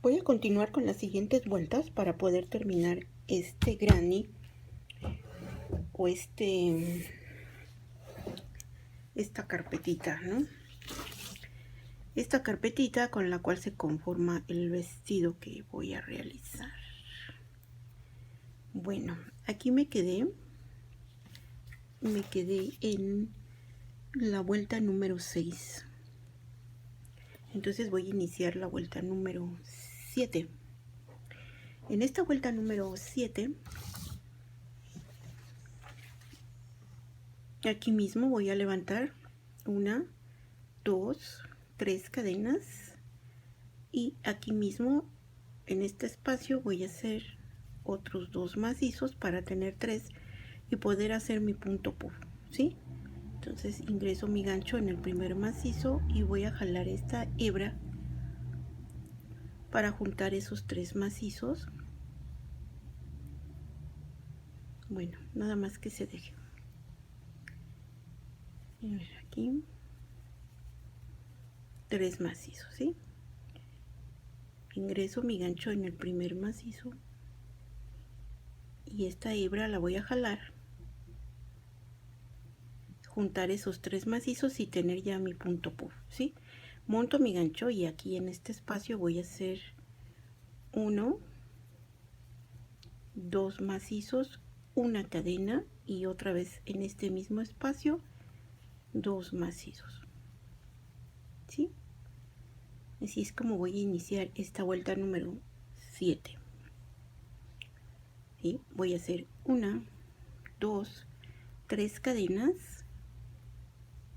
Voy a continuar con las siguientes vueltas para poder terminar este granny o esta carpetita, ¿no? Esta carpetita con la cual se conforma el vestido que voy a realizar. Bueno, aquí me quedé en la vuelta número 6. Entonces voy a iniciar la vuelta número 7. En esta vuelta número 7, aquí mismo voy a levantar 1, 2, 3 cadenas y aquí mismo en este espacio voy a hacer otros 2 macizos para tener 3 y poder hacer mi punto puff, ¿sí? Entonces ingreso mi gancho en el primer macizo y voy a jalar esta hebra para juntar esos 3 macizos. Bueno, nada más que se deje. A ver, aquí 3 macizos, ¿sí? Ingreso mi gancho en el primer macizo y esta hebra la voy a jalar, juntar esos 3 macizos y tener ya mi punto puff, ¿sí? Monto mi gancho y aquí en este espacio voy a hacer 1, 2 macizos, una cadena y otra vez en este mismo espacio 2 macizos, ¿sí? Así es como voy a iniciar esta vuelta número 7. ¿Sí? Voy a hacer 1, 2, 3 cadenas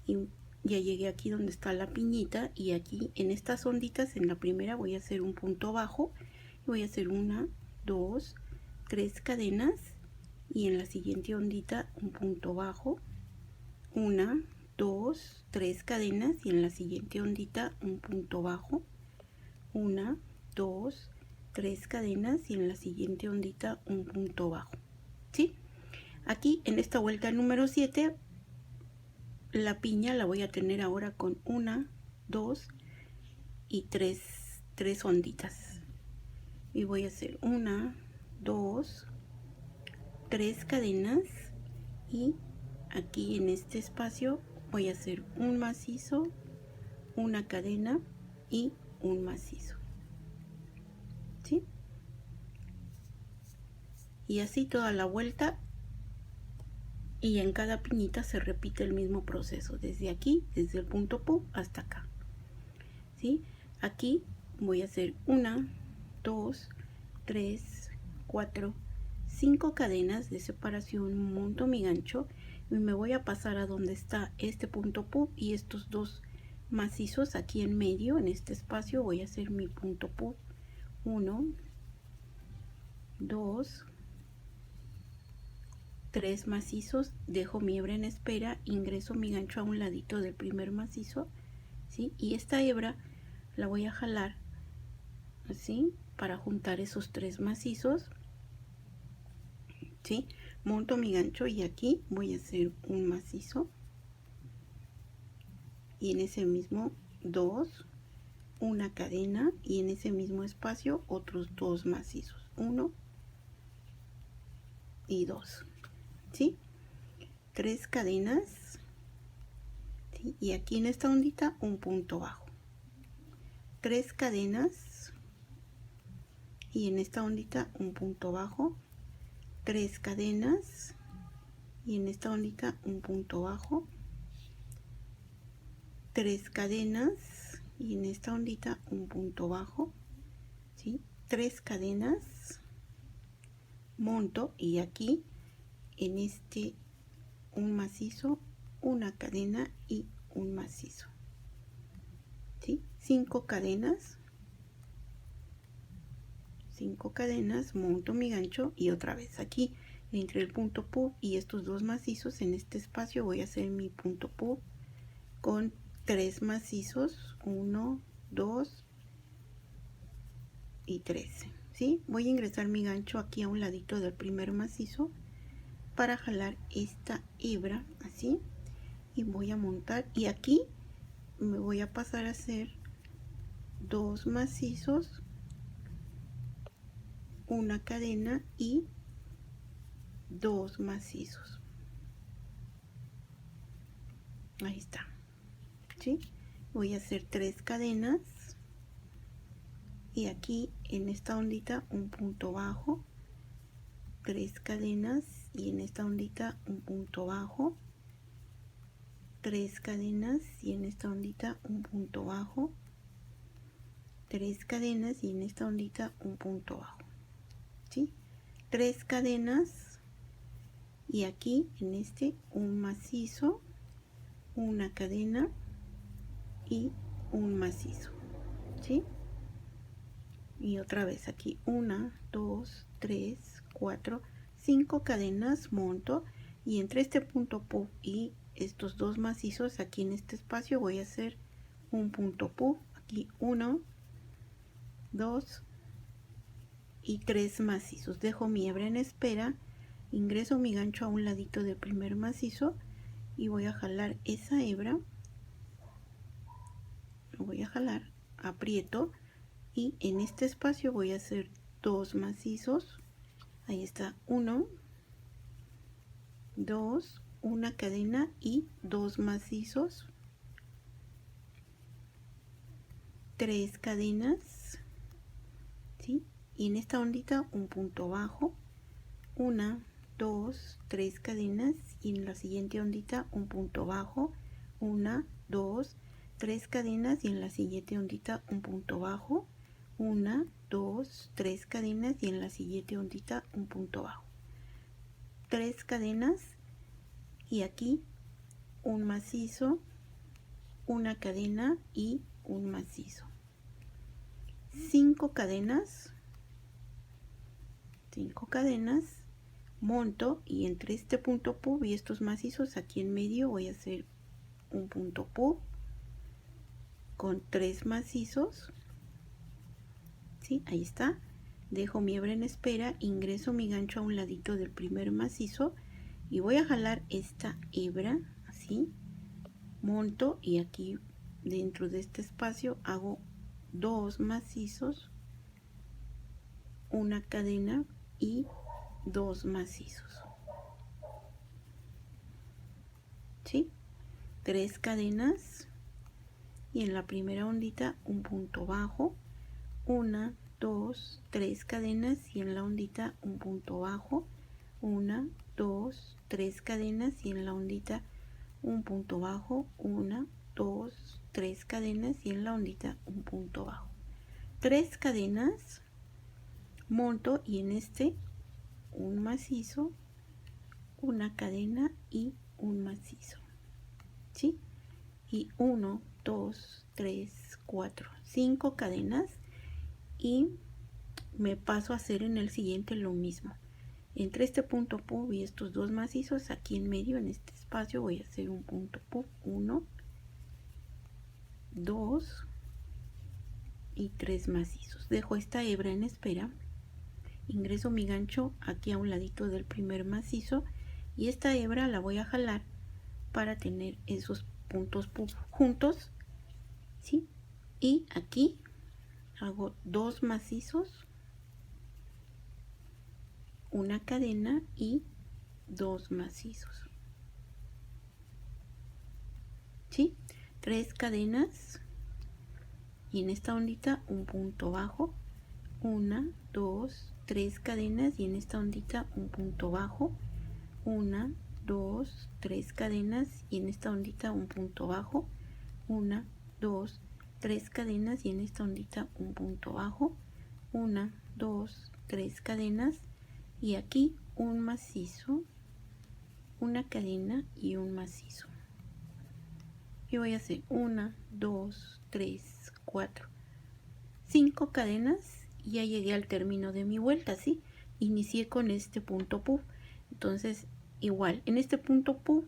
y ya llegué aquí donde está la piñita y aquí en estas onditas en la primera voy a hacer un punto bajo y voy a hacer 1, 2, 3 cadenas y en la siguiente ondita un punto bajo, 1, 2, 3 cadenas y en la siguiente ondita un punto bajo, 1, 2, 3 cadenas y en la siguiente ondita un punto bajo, ¿sí? Aquí en esta vuelta número 7 la piña la voy a tener ahora con 1, 2 y 3 onditas y voy a hacer 1, 2, 3 cadenas y aquí en este espacio voy a hacer un macizo, una cadena y un macizo, ¿sí? Y así toda la vuelta y en cada piñita se repite el mismo proceso desde aquí, desde el punto puff hasta acá, ¿sí? Aquí voy a hacer 1, 2, 3, 4, 5 cadenas de separación, monto mi gancho y me voy a pasar a donde está este punto puff y estos 2 macizos aquí en medio, en este espacio voy a hacer mi punto puff, 1, 2, 3 macizos, dejo mi hebra en espera, ingreso mi gancho a un ladito del primer macizo, ¿sí? Y esta hebra la voy a jalar así para juntar esos 3 macizos, ¿sí? Monto mi gancho y aquí voy a hacer un macizo y en ese mismo 2, una cadena y en ese mismo espacio otros 2 macizos, 1 y 2, ¿sí? 3 cadenas, ¿sí? Y aquí en esta ondita un punto bajo, 3 cadenas y en esta ondita un punto bajo, 3 cadenas y en esta ondita un punto bajo, 3 cadenas y en esta ondita un punto bajo, ¿sí? 3 cadenas, monto y aquí en este un macizo, una cadena y un macizo, ¿sí? 5 cadenas, monto mi gancho y otra vez aquí entre el punto puff y estos 2 macizos en este espacio voy a hacer mi punto puff con 3 macizos, 1, 2 y 3, ¿sí? Voy a ingresar mi gancho aquí a un ladito del primer macizo para jalar esta hebra así y voy a montar y aquí me voy a pasar a hacer 2 macizos una cadena y 2 macizos. Ahí está, ¿sí? Voy a hacer 3 cadenas y aquí en esta ondita un punto bajo, 3 cadenas y en esta ondita un punto bajo, 3 cadenas y en esta ondita un punto bajo, 3 cadenas y en esta ondita un punto bajo, ¿sí? 3 cadenas y aquí en este un macizo, una cadena y un macizo, ¿sí? Y otra vez aquí 1, 2, 3, 4, 5 cadenas, monto y entre este punto puff y estos 2 macizos aquí en este espacio voy a hacer un punto puff, aquí 1, 2 y 3 macizos. Dejo mi hebra en espera, ingreso mi gancho a un ladito del primer macizo y voy a jalar esa hebra, lo voy a jalar, aprieto y en este espacio voy a hacer 2 macizos. Ahí está, 1, 2, una cadena y 2 macizos, 3 cadenas, ¿sí? Y en esta ondita un punto bajo, 1, 2, 3 cadenas y en la siguiente ondita un punto bajo, 1, 2, 3 cadenas y en la siguiente ondita un punto bajo, 1, 2, 3 cadenas y en la siguiente ondita un punto bajo, 3 cadenas y aquí un macizo, una cadena y un macizo, 5 cadenas, monto y entre este punto puff y estos macizos aquí en medio voy a hacer un punto puff con 3 macizos, ¿sí? Ahí está, dejo mi hebra en espera, ingreso mi gancho a un ladito del primer macizo y voy a jalar esta hebra así, monto y aquí dentro de este espacio hago 2 macizos, una cadena y 2 macizos, ¿sí? 3 cadenas y en la primera ondita un punto bajo, 1, 2, 3 cadenas y en la ondita un punto bajo, 1, 2, 3 cadenas y en la ondita un punto bajo, 1, 2, 3 cadenas y en la ondita un punto bajo, 3 cadenas, monto y en este un macizo, una cadena y un macizo, ¿sí? Y 1, 2, 3, 4, 5 cadenas y me paso a hacer en el siguiente lo mismo. Entre este punto puff y estos 2 macizos aquí en medio en este espacio voy a hacer un punto puff, 1, 2 y 3 macizos. Dejo esta hebra en espera, ingreso mi gancho aquí a un ladito del primer macizo y esta hebra la voy a jalar para tener esos puntos puff juntos, ¿sí? Y aquí hago 2 macizos, una cadena y 2 macizos, ¿sí? 3 cadenas y en esta ondita un punto bajo, 1, 2, 3 cadenas y en esta ondita un punto bajo, 1, 2, 3 cadenas y en esta ondita un punto bajo, 1, 2, 3 cadenas y en esta ondita un punto bajo, 1, 2, 3 cadenas y aquí un macizo, una cadena y un macizo. Y voy a hacer 1, 2, 3, 4, 5 cadenas y ya llegué al término de mi vuelta, ¿sí? Inicié con este punto puff. Entonces, igual, en este punto puff,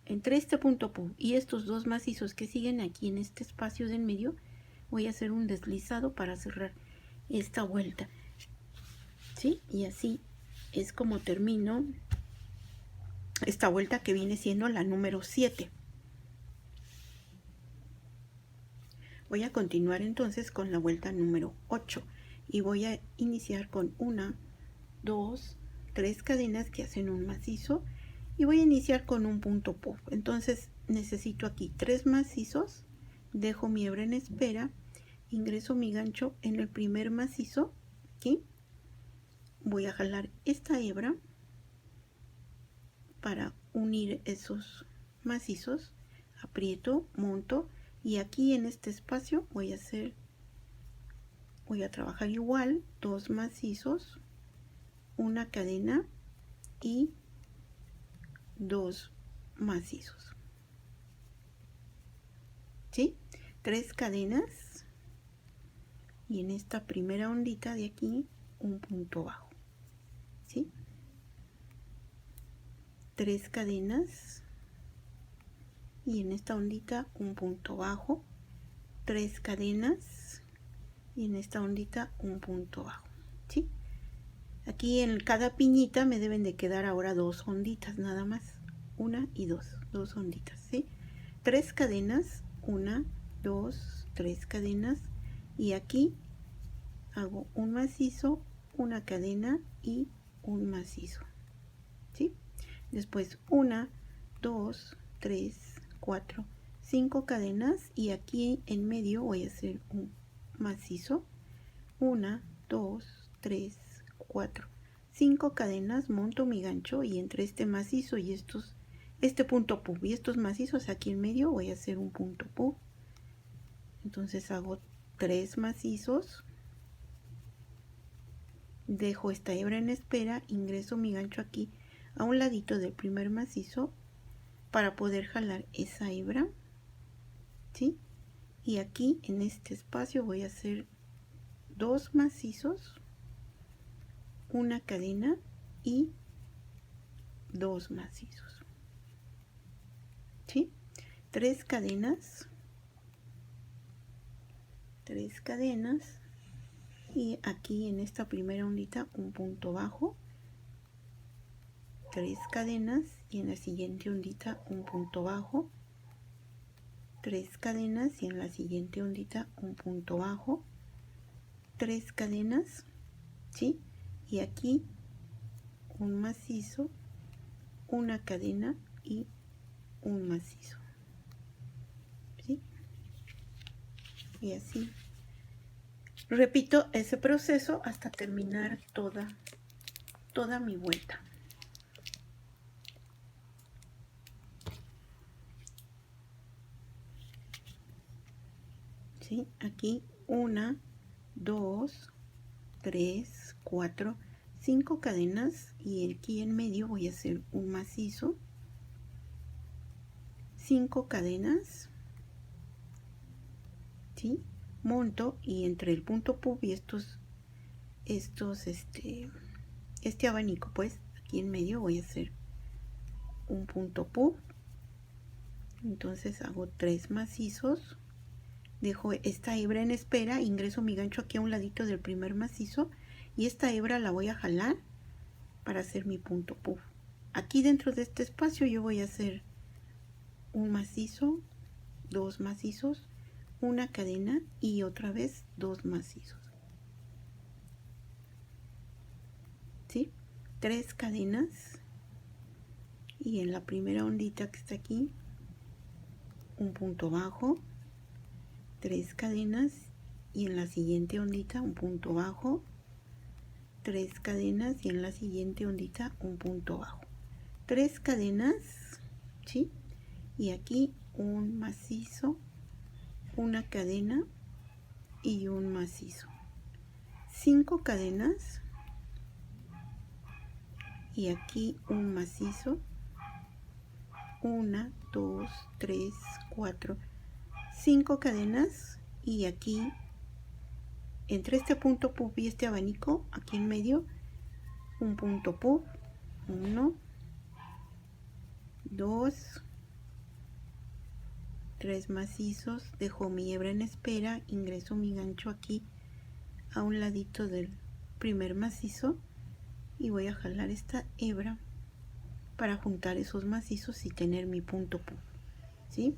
entre este punto puff y estos 2 macizos que siguen aquí en este espacio de en medio, voy a hacer un deslizado para cerrar esta vuelta, ¿sí? Y así es como termino esta vuelta que viene siendo la número 7. Voy a continuar entonces con la vuelta número 8. y voy a iniciar con 1, 2, 3 cadenas que hacen un macizo y voy a iniciar con un punto puff. Entonces necesito aquí 3 macizos, dejo mi hebra en espera, ingreso mi gancho en el primer macizo, aquí voy a jalar esta hebra para unir esos macizos, aprieto, monto y aquí en este espacio voy a trabajar igual 2 macizos, una cadena y 2 macizos, ¿sí? 3 cadenas y en esta primera ondita de aquí un punto bajo, ¿sí? 3 cadenas y en esta ondita un punto bajo, 3 cadenas y en esta ondita un punto bajo, ¿sí? Aquí en cada piñita me deben de quedar ahora 2 onditas nada más, una y dos onditas, ¿sí? 3 cadenas, 1, 2, 3 cadenas y aquí hago un macizo, una cadena y un macizo, ¿sí? Después 1, 2, 3, 4, 5 cadenas y aquí en medio voy a hacer un macizo, 1, 2, 3, 4, 5 cadenas, monto mi gancho y entre este macizo y este punto puff y estos macizos aquí en medio voy a hacer un punto puff. Entonces hago 3 macizos, dejo esta hebra en espera, ingreso mi gancho aquí a un ladito del primer macizo para poder jalar esa hebra, ¿sí? Y aquí en este espacio voy a hacer 2 macizos, una cadena y 2 macizos, ¿sí? 3 cadenas y aquí en esta primera ondita un punto bajo, 3 cadenas y en la siguiente ondita un punto bajo, 3 cadenas y en la siguiente ondita un punto bajo, 3 cadenas, ¿sí? Y aquí un macizo, una cadena y un macizo, ¿sí? Y así repito ese proceso hasta terminar toda mi vuelta. ¿Sí? Aquí 1, 2, 3, 4, 5 cadenas y aquí en medio voy a hacer un macizo, 5 cadenas, ¿sí? Monto y entre el punto puff y este abanico, pues aquí en medio voy a hacer un punto puff. Entonces hago 3 macizos, dejo esta hebra en espera, ingreso mi gancho aquí a un ladito del primer macizo y esta hebra la voy a jalar para hacer mi punto puff. Aquí dentro de este espacio yo voy a hacer un macizo, 2 macizos, una cadena y otra vez 2 macizos, ¿sí? 3 cadenas y en la primera ondita que está aquí un punto bajo, 3 cadenas y en la siguiente ondita un punto bajo, 3 cadenas y en la siguiente ondita un punto bajo, 3 cadenas, ¿sí? Y aquí un macizo, una cadena y un macizo, 5 cadenas y aquí un macizo, 1, 2, 3, 4, 5 cadenas y aquí entre este punto puff y este abanico aquí en medio un punto puff, 1, 2, 3 macizos, dejo mi hebra en espera, ingreso mi gancho aquí a un ladito del primer macizo y voy a jalar esta hebra para juntar esos macizos y tener mi punto puff, ¿sí?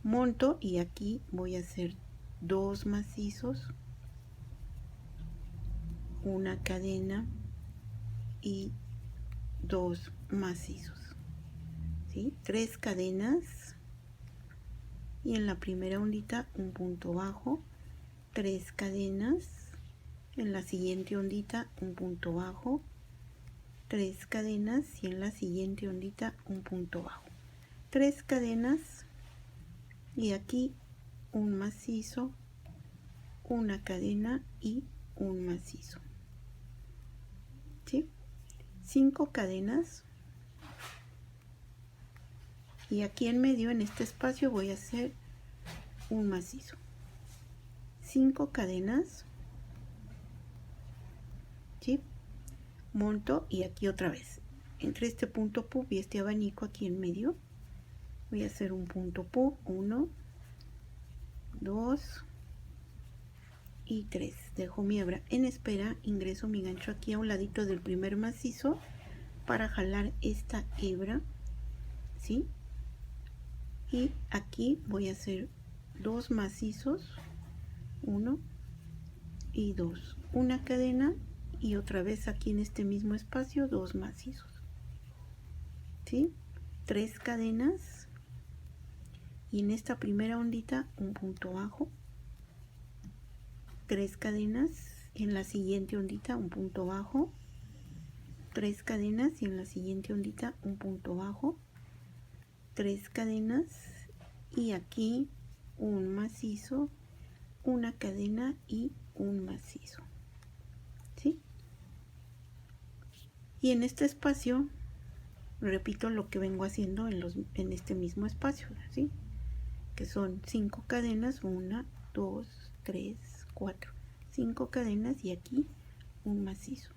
Monto y aquí voy a hacer 2 macizos, una cadena y 2 macizos, ¿sí? 3 cadenas y en la primera ondita un punto bajo, 3 cadenas, en la siguiente ondita un punto bajo, 3 cadenas y en la siguiente ondita un punto bajo, 3 cadenas y aquí un macizo, una cadena y un macizo, ¿sí? 5 cadenas y aquí en medio, en este espacio, voy a hacer un macizo, 5 cadenas, ¿sí? Monto y aquí otra vez entre este punto pub y este abanico aquí en medio voy a hacer un punto pub, 1, 2 y 3. Dejo mi hebra en espera, ingreso mi gancho aquí a un ladito del primer macizo para jalar esta hebra, ¿sí? Y aquí voy a hacer 2 macizos, 1 y 2, una cadena y otra vez aquí en este mismo espacio 2 macizos, ¿sí? 3 cadenas y en esta primera ondita un punto bajo, 3 cadenas y en la siguiente ondita un punto bajo, 3 cadenas y en la siguiente ondita un punto bajo, 3 cadenas y aquí un macizo, una cadena y un macizo, ¿sí? Y en este espacio repito lo que vengo haciendo en este mismo espacio, ¿sí? Que son 5 cadenas, 1, 2, 3, 4, 5 cadenas y aquí un macizo,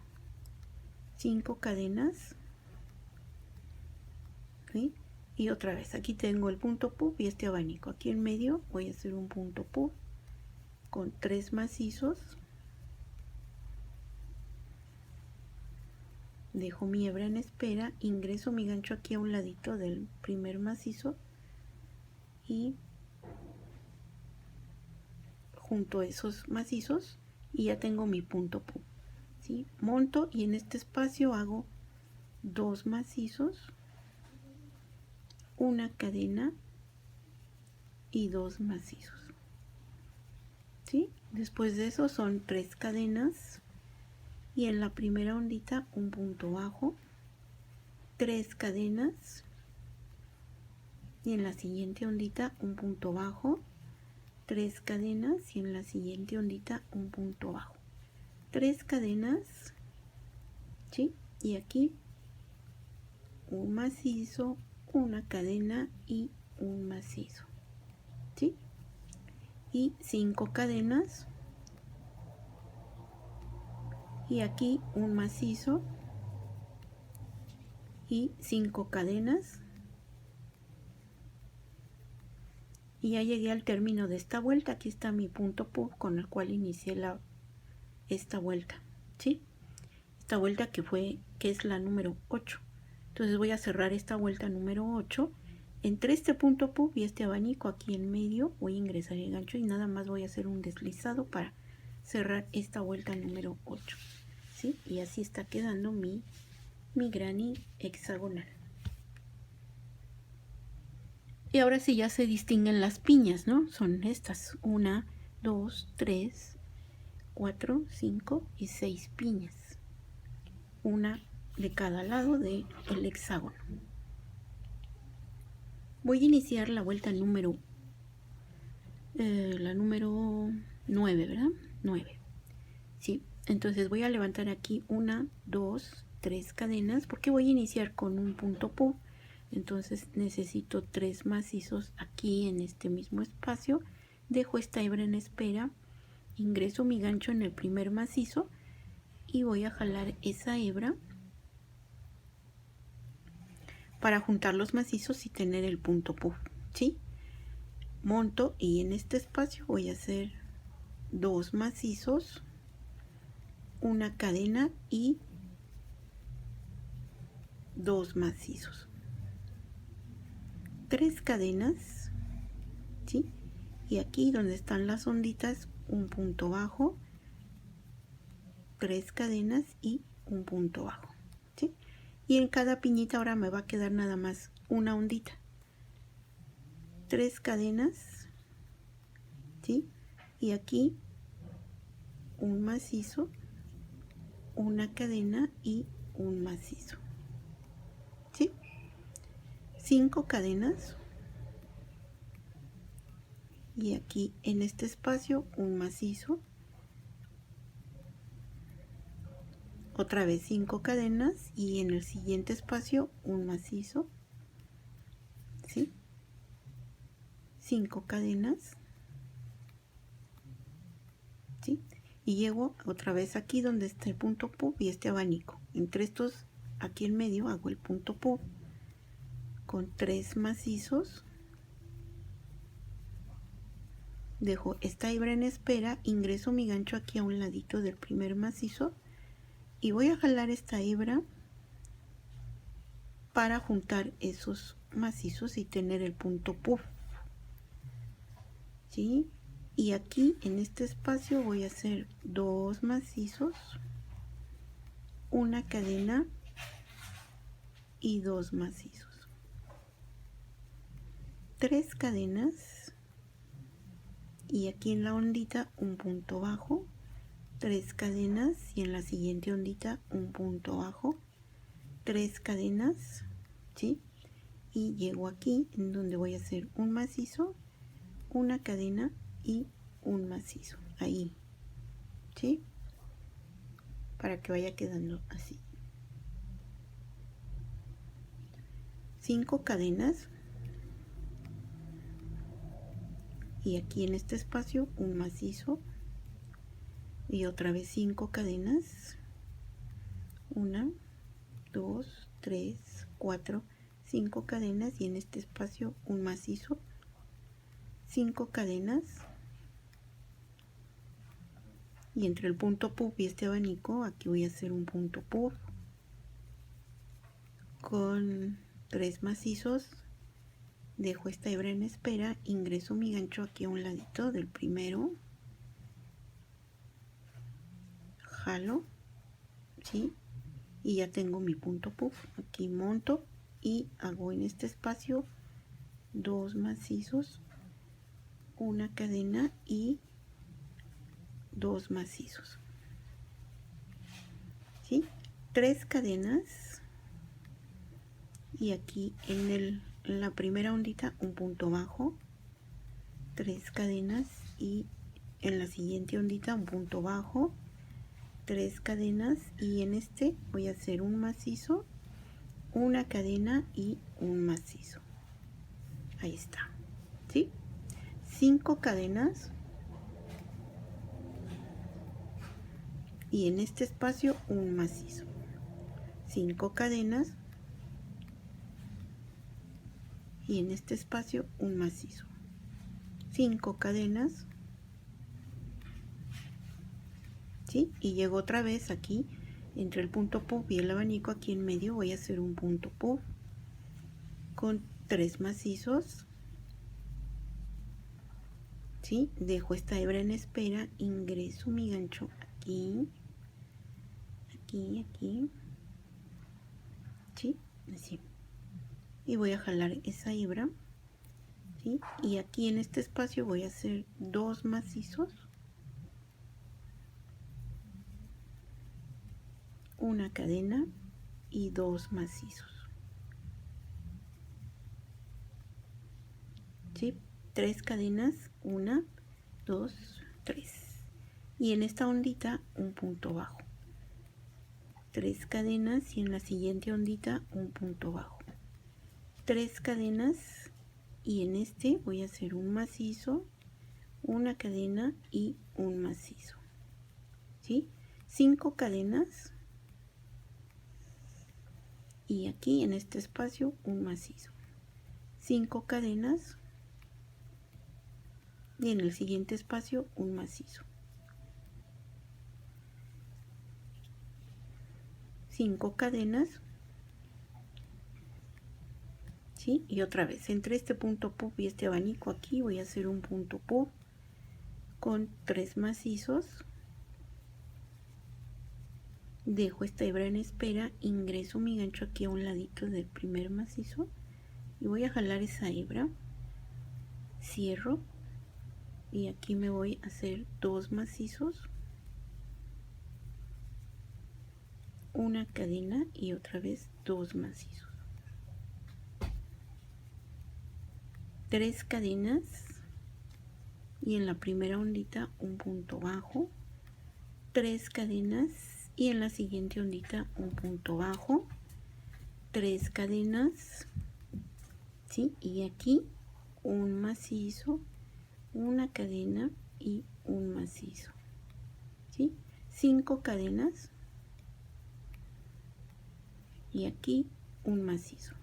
5 cadenas, ¿sí? Y otra vez aquí tengo el punto pub y este abanico, aquí en medio voy a hacer un punto pub con 3 macizos, dejo mi hebra en espera, ingreso mi gancho aquí a un ladito del primer macizo y junto a esos macizos y ya tengo mi punto pub, ¿sí? Monto y en este espacio hago 2 macizos, una cadena y 2 macizos, ¿sí? Después de eso son 3 cadenas y en la primera ondita un punto bajo, 3 cadenas y en la siguiente ondita un punto bajo, 3 cadenas y en la siguiente ondita un punto bajo, 3 cadenas, ¿sí? Y aquí un macizo, una cadena y un macizo, ¿sí? Y 5 cadenas y aquí un macizo y 5 cadenas y ya llegué al término de esta vuelta. Aquí está mi punto pub con el cual inicié esta vuelta, ¿sí? Esta vuelta que es la número 8. Entonces voy a cerrar esta vuelta número 8 entre este punto pub y este abanico aquí en medio. Voy a ingresar el gancho y nada más voy a hacer un deslizado para cerrar esta vuelta número 8, ¿sí? Y así está quedando mi granny hexagonal. Y ahora sí ya se distinguen las piñas, ¿no? Son estas, 1, 2, 3, 4, 5 y 6 piñas. Una de cada lado del hexágono. Voy a iniciar la vuelta número, la número 9, ¿verdad? 9. Sí, entonces voy a levantar aquí 1, 2, 3 cadenas porque voy a iniciar con un punto pub. Entonces necesito 3 macizos aquí en este mismo espacio. Dejo esta hebra en espera, ingreso mi gancho en el primer macizo y voy a jalar esa hebra para juntar los macizos y tener el punto pub, ¿sí? Monto y en este espacio voy a hacer 2 macizos, una cadena y 2 macizos, 3 cadenas, ¿sí? Y aquí donde están las onditas un punto bajo, 3 cadenas y un punto bajo, ¿sí? Y en cada piñita ahora me va a quedar nada más una ondita. 3 cadenas, ¿sí? Y aquí un macizo, una cadena y un macizo, ¿sí? 5 cadenas y aquí en este espacio un macizo, otra vez 5 cadenas y en el siguiente espacio un macizo, ¿sí? 5 cadenas, ¿sí? Y llego otra vez aquí donde está el punto pub y este abanico. Entre estos, aquí en medio hago el punto pub con 3 macizos. Dejo esta hebra en espera, ingreso mi gancho aquí a un ladito del primer macizo y voy a jalar esta hebra para juntar esos macizos y tener el punto puff, ¿sí? Y aquí en este espacio voy a hacer 2 macizos, una cadena y 2 macizos, 3 cadenas y aquí en la ondita un punto bajo, 3 cadenas y en la siguiente ondita un punto bajo, 3 cadenas, ¿sí? Y llego aquí en donde voy a hacer un macizo, una cadena y un macizo, ahí, ¿sí? Para que vaya quedando así. 5 cadenas y aquí en este espacio un macizo y otra vez 5 cadenas, 1, 2, 3, 4, 5 cadenas y en este espacio un macizo, 5 cadenas y entre el punto puff y este abanico aquí voy a hacer un punto puff con 3 macizos. Dejo esta hebra en espera, ingreso mi gancho aquí a un ladito del primero, jalo, ¿sí? Y ya tengo mi punto puff. Aquí monto y hago en este espacio 2 macizos, una cadena y 2 macizos, ¿sí? 3 cadenas y aquí en la primera ondita un punto bajo, 3 cadenas y en la siguiente ondita un punto bajo, 3 cadenas y en este voy a hacer un macizo, una cadena y un macizo. Ahí está, ¿sí? 5 cadenas y en este espacio un macizo, 5 cadenas y en este espacio un macizo, 5 cadenas, ¿sí? Y llego otra vez aquí entre el punto puff y el abanico, aquí en medio voy a hacer un punto puff con 3 macizos, ¿sí? Dejo esta hebra en espera, ingreso mi gancho aquí, aquí, ¿sí? Así. Y voy a jalar esa hebra, ¿sí? Y aquí en este espacio voy a hacer 2 macizos, una cadena y 2 macizos, ¿sí? 3 cadenas, 1, 2, 3 y en esta ondita un punto bajo, 3 cadenas y en la siguiente ondita un punto bajo, 3 cadenas y en este voy a hacer un macizo, una cadena y un macizo, ¿sí? 5 cadenas y aquí en este espacio un macizo, 5 cadenas y en el siguiente espacio un macizo, 5 cadenas, ¿sí? Y otra vez entre este punto puff y este abanico aquí voy a hacer un punto puff con 3 macizos, dejo esta hebra en espera, ingreso mi gancho aquí a un ladito del primer macizo y voy a jalar esa hebra, cierro y aquí me voy a hacer 2 macizos, una cadena y otra vez 2 macizos, 3 cadenas y en la primera ondita un punto bajo, 3 cadenas y en la siguiente ondita un punto bajo, 3 cadenas, ¿sí? Y aquí un macizo, una cadena y un macizo, ¿sí? 5 cadenas y aquí un macizo,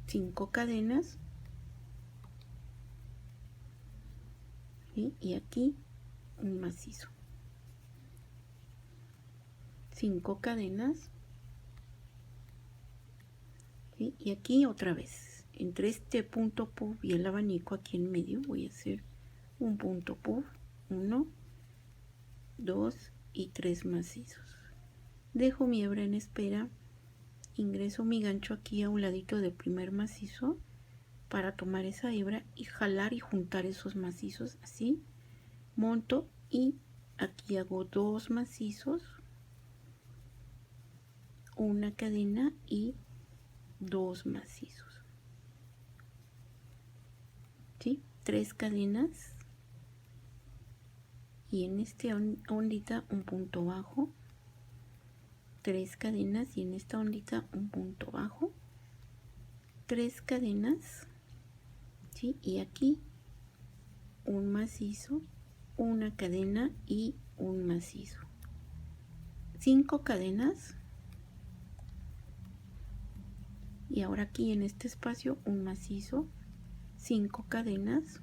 5 cadenas, ¿sí? Y aquí un macizo, 5 cadenas, ¿sí? Y aquí otra vez entre este punto puff y el abanico aquí en medio voy a hacer un punto puff, 1, 2 y 3 macizos, dejo mi hebra en espera, ingreso mi gancho aquí a un ladito del primer macizo para tomar esa hebra y jalar y juntar esos macizos, así monto y aquí hago 2 macizos, una cadena y 2 macizos, ¿sí? 3 cadenas y en esta ondita un punto bajo, 3 cadenas y en esta ondita un punto bajo, 3 cadenas, ¿sí? Y aquí un macizo, una cadena y un macizo, 5 cadenas y ahora aquí en este espacio un macizo, 5 cadenas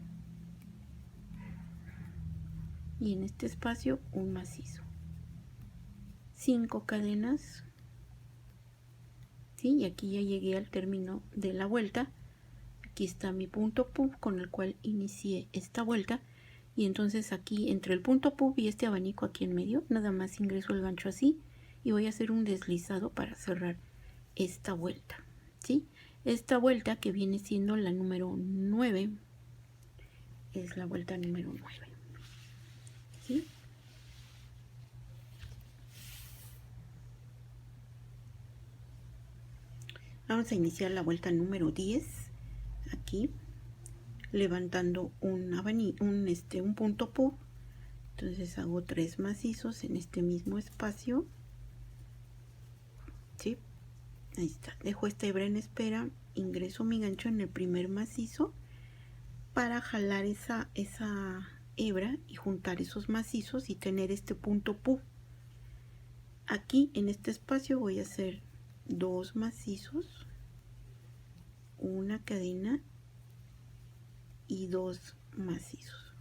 y en este espacio un macizo, 5 cadenas, ¿sí? Y aquí ya llegué al término de la vuelta. Aquí está mi punto puff con el cual inicié esta vuelta y entonces aquí entre el punto puff y este abanico aquí en medio nada más ingreso el gancho así y voy a hacer un deslizado para cerrar esta vuelta, ¿sí? Esta vuelta que viene siendo la número 9 es la vuelta número 9, ¿sí? Vamos a iniciar la vuelta número 10 aquí levantando un punto puff. Entonces hago 3 macizos en este mismo espacio, ¿sí? Ahí está, dejo esta hebra en espera, ingreso mi gancho en el primer macizo para jalar esa hebra y juntar esos macizos y tener este punto puff. Aquí en este espacio voy a hacer 2 macizos, una cadena y 2 macizos,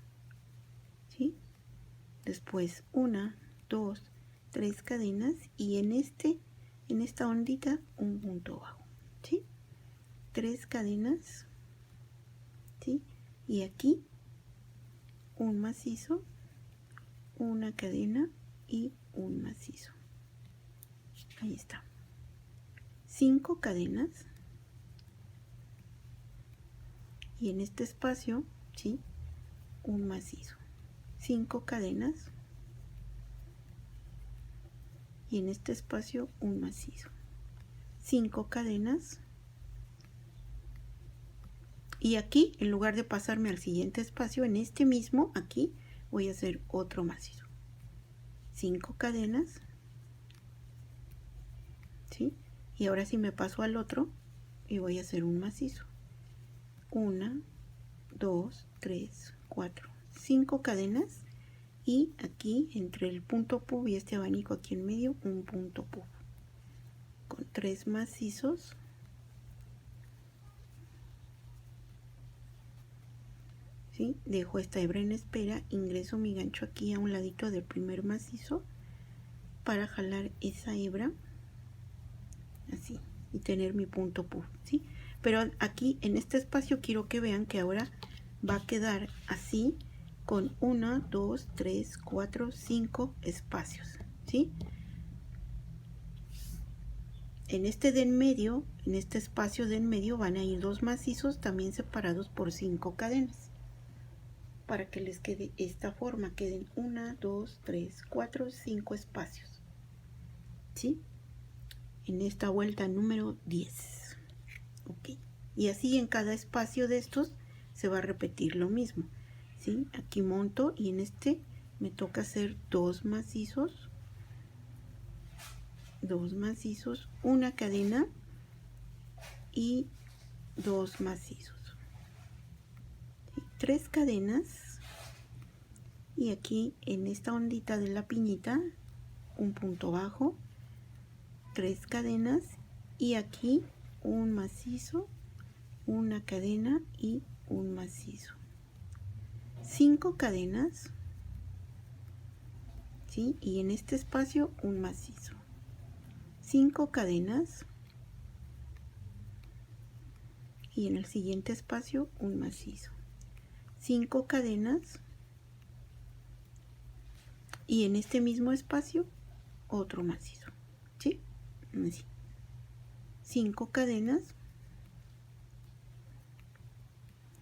¿sí? Después 1, 2, 3 cadenas y en esta ondita un punto bajo, ¿sí? 3 cadenas, ¿sí? Y aquí un macizo, una cadena y un macizo. Ahí está. 5 cadenas y en este espacio, ¿sí? Un macizo. 5 cadenas y en este espacio un macizo. 5 cadenas y aquí en lugar de pasarme al siguiente espacio, en este mismo aquí voy a hacer otro macizo. 5 cadenas, ¿sí? Y ahora sí me paso al otro y voy a hacer un macizo. 1, 2, 3, 4, 5 cadenas y aquí entre el punto puff y este abanico aquí en medio un punto puff con 3 macizos, ¿sí? Dejo esta hebra en espera, ingreso mi gancho aquí a un ladito del primer macizo para jalar esa hebra así y tener mi punto puff, ¿sí? Pero aquí en este espacio quiero que vean que ahora va a quedar así con 1, 2, 3, 4, 5 espacios, ¿sí? En este de en medio, en este espacio de en medio van a ir 2 macizos también separados por 5 cadenas. Para que les quede esta forma, queden 1, 2, 3, 4, 5 espacios. ¿Sí? En esta vuelta número 10. Ok. Y así en cada espacio de estos se va a repetir lo mismo. ¿Sí? Aquí monto y en este me toca hacer 2 macizos, 2 macizos, una cadena y 2 macizos. ¿Sí? 3 cadenas y aquí en esta ondita de la piñita un punto bajo, 3 cadenas y aquí un macizo, una cadena y un macizo. 5 cadenas, ¿sí? Y en este espacio un macizo. 5 cadenas y en el siguiente espacio un macizo. 5 cadenas y en este mismo espacio otro macizo. ¿Sí? Así. 5 cadenas,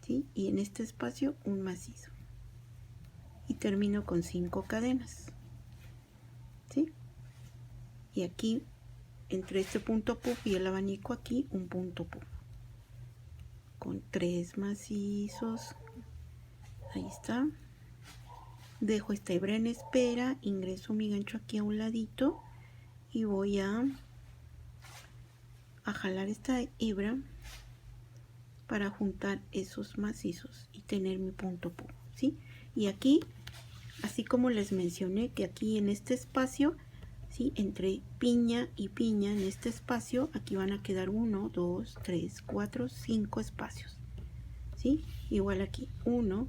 ¿sí? Y en este espacio un macizo. Y termino con 5 cadenas. ¿Sí? Y aquí, entre este punto puff y el abanico aquí, un punto puff. Con 3 macizos. Ahí está. Dejo esta hebra en espera, ingreso mi gancho aquí a un ladito y voy a jalar esta hebra para juntar esos macizos y tener mi punto puff, ¿sí? Y aquí, así como les mencioné que aquí en este espacio, ¿sí? Entre piña y piña, en este espacio, aquí van a quedar 1, 2, 3, 4, 5 espacios, ¿sí? Igual aquí, 1,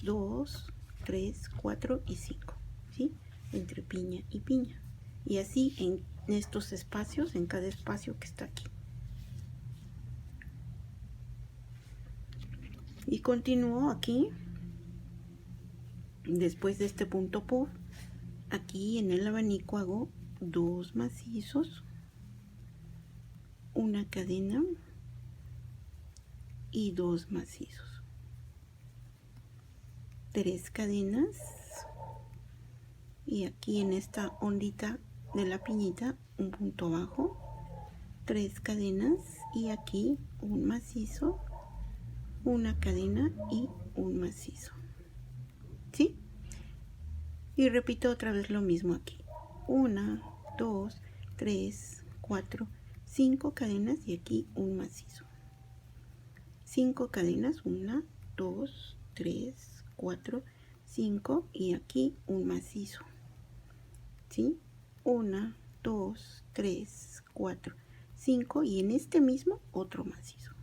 2, 3, 4 y 5, ¿sí? Entre piña y piña. Y así en estos espacios, en cada espacio que está aquí. Y continúo aquí, después de este punto puff, aquí en el abanico hago 2 macizos, una cadena y 2 macizos, 3 cadenas y aquí en esta ondita de la piñita un punto bajo, 3 cadenas y aquí un macizo, una cadena y un macizo, ¿sí? Y repito otra vez lo mismo aquí, 1, 2, 3, 4, 5 cadenas y aquí un macizo, 5 cadenas, 1, 2, 3, 4, 5 y aquí un macizo, ¿sí? 1, 2, 3, 4, 5 y en este mismo otro macizo,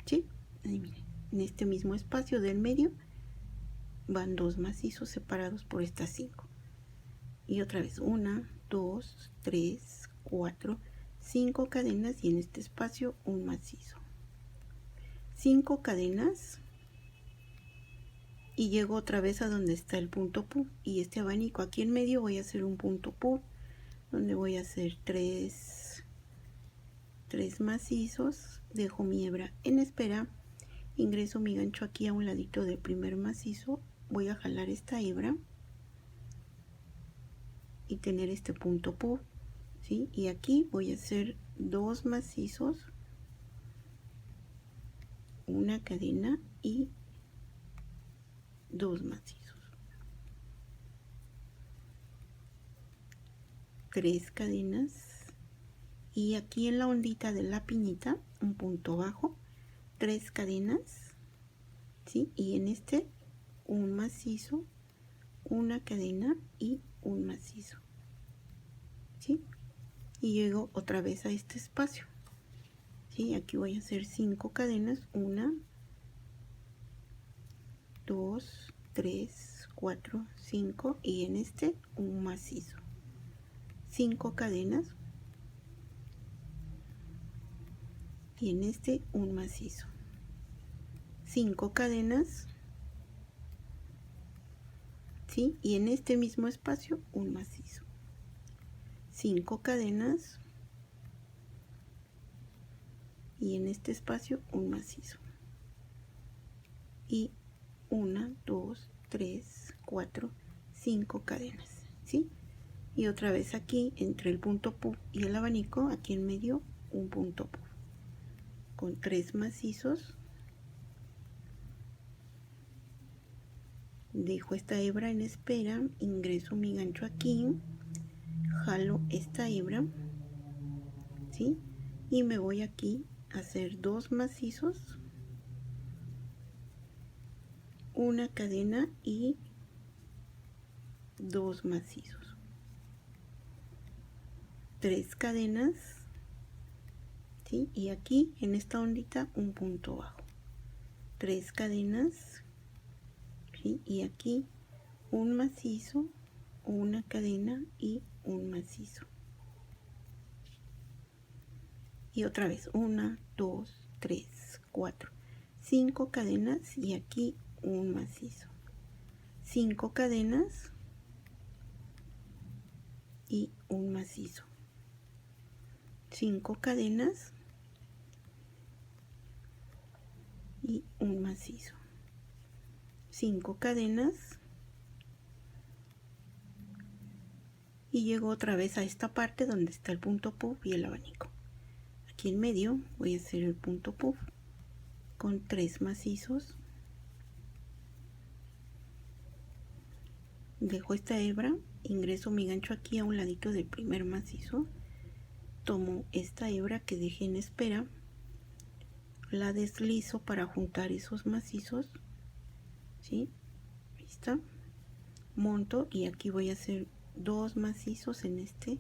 ¿sí? Ahí miren, en este mismo espacio del medio van 2 macizos separados por estas 5 y otra vez 1, 2, 3, 4, 5 cadenas y en este espacio un macizo, 5 cadenas y llego otra vez a donde está el punto puff y este abanico aquí en medio voy a hacer un punto puff donde voy a hacer 3 macizos, dejo mi hebra en espera, ingreso mi gancho aquí a un ladito del primer macizo, voy a jalar esta hebra y tener este punto puff, ¿sí? Y aquí voy a hacer 2 macizos, una cadena y 2 macizos, 3 cadenas y aquí en la ondita de la piñita un punto bajo, 3 cadenas, ¿sí? Y en este un macizo, una cadena y un macizo, ¿sí? Y llego otra vez a este espacio, ¿sí? Aquí voy a hacer 5 cadenas, 1, 2, 3, 4, 5 y en este un macizo, 5 cadenas y en este un macizo, 5 cadenas, ¿sí? Y en este mismo espacio un macizo, 5 cadenas y en este espacio un macizo. Y 1, 2, 3, 4, 5 cadenas, ¿sí? Y otra vez aquí entre el punto puff y el abanico, aquí en medio un punto puff con 3 macizos. Dejo esta hebra en espera, ingreso mi gancho aquí, jalo esta hebra, ¿sí? Y me voy aquí a hacer 2 macizos, una cadena y 2 macizos, 3 cadenas, ¿sí? Y aquí en esta ondita un punto bajo, 3 cadenas, ¿sí? Y aquí un macizo, una cadena y un macizo. Y otra vez 1, 2, 3, 4, 5 cadenas y aquí un macizo, 5 cadenas y un macizo, 5 cadenas y un macizo, 5 cadenas y llego otra vez a esta parte donde está el punto puff y el abanico. Aquí en medio voy a hacer el punto puff con 3 macizos, dejo esta hebra, ingreso mi gancho aquí a un ladito del primer macizo, tomo esta hebra que dejé en espera, la deslizo para juntar esos macizos, ¿sí? Ahí está, monto y aquí voy a hacer 2 macizos en este,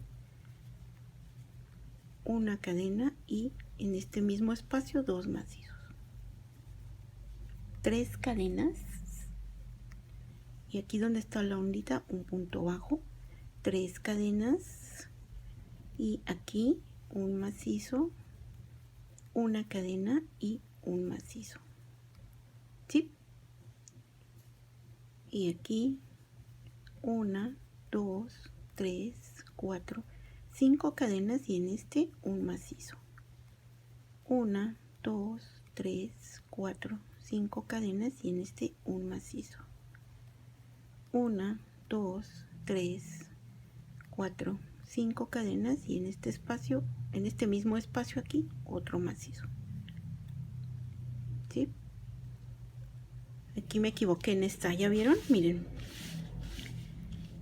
una cadena y en este mismo espacio 2 macizos, 3 cadenas y aquí donde está la ondita un punto bajo, 3 cadenas y aquí un macizo, una cadena y un macizo, ¿sí? Y aquí 1, 2, 3, 4, 5 cadenas y en este un macizo, 1, 2, 3, 4, 5 cadenas y en este un macizo, 1, 2, 3, 4, 5 cadenas y en este espacio, en este mismo espacio aquí otro macizo, ¿sí? Aquí me equivoqué en esta, ¿ya vieron? Miren,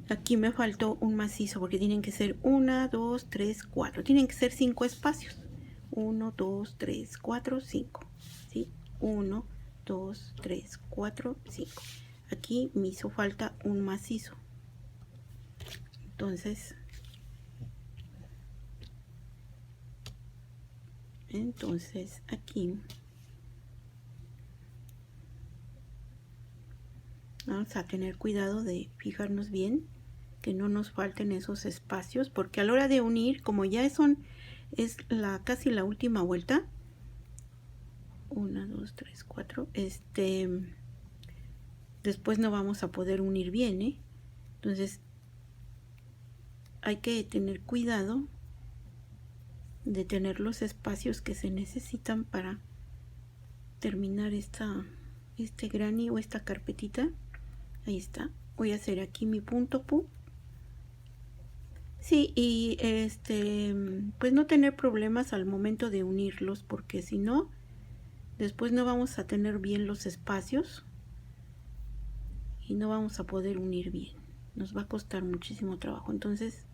aquí me faltó un macizo porque tienen que ser 1, 2, 3, 4, tienen que ser 5 espacios, 1, 2, 3, 4, 5, ¿sí? 1, 2, 3, 4, 5. Aquí me hizo falta un macizo, entonces aquí vamos a tener cuidado de fijarnos bien que no nos falten esos espacios, porque a la hora de unir, como ya es casi la última vuelta, 1, 2, 3, 4, después no vamos a poder unir bien, ¿eh? Entonces hay que tener cuidado de tener los espacios que se necesitan para terminar este granny o esta carpetita. Ahí está, voy a hacer aquí mi punto puff, sí, y pues no tener problemas al momento de unirlos, porque si no después no vamos a tener bien los espacios y no vamos a poder unir bien, nos va a costar muchísimo trabajo. Entonces